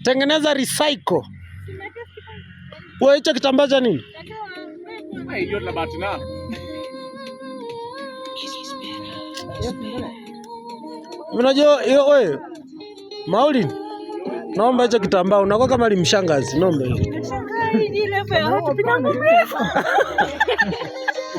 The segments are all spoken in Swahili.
Tengeneza recycle. Wewe hicho kitambaa cha nini? Hiyo na bahati na. Unajua hiyo wewe. Maulin. Naomba hicho kitambaa unakuwa kama limshangazi, naomba hiyo.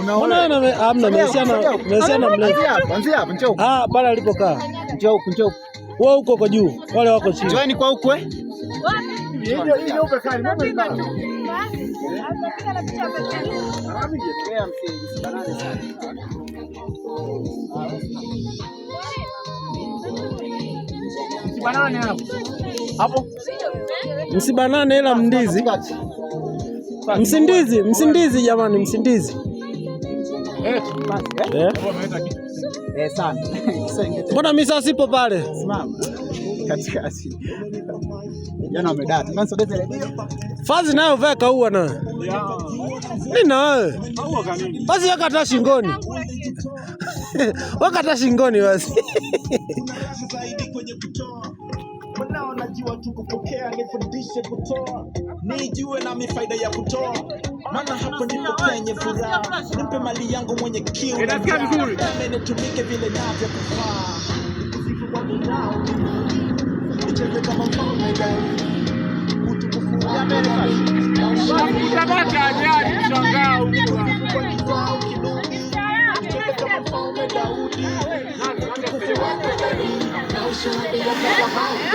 Unaona hamna mesiana mlevi. Anzia hapo njoo. Pale alipokaa. Njoo njoo. Wewe uko kwa juu, wale wako chini. Join kwa huko Hiyo ubekani. Msibanane hapo. Hapo. Msibanane ila mndizi. Msindizi jamani, msindizi. Sana. Mbona mimi sasa sipo pale? Simama. Katikati. Jana wamedata. Kwanza sogeza redio. Fazi nayo veka huwa na. Nini na wewe? Basi weka hata shingoni. Weka hata shingoni basi. Najua tu kupokea, nifundishe kutoa, nijue na mifaida ya kutoa, maana hapo ndipo penye furaha. Nipe mali yangu mwenye kiu, inasikia vizuri, nitumike vile ninavyofaa, nicheze kama mfalme Daudi, utukufu wa Amerika, utabaka ajali mshangao kwa kizao kidogo, nicheze kama mfalme Daudi, utukufu wa Amerika, na ushindi wa Baba.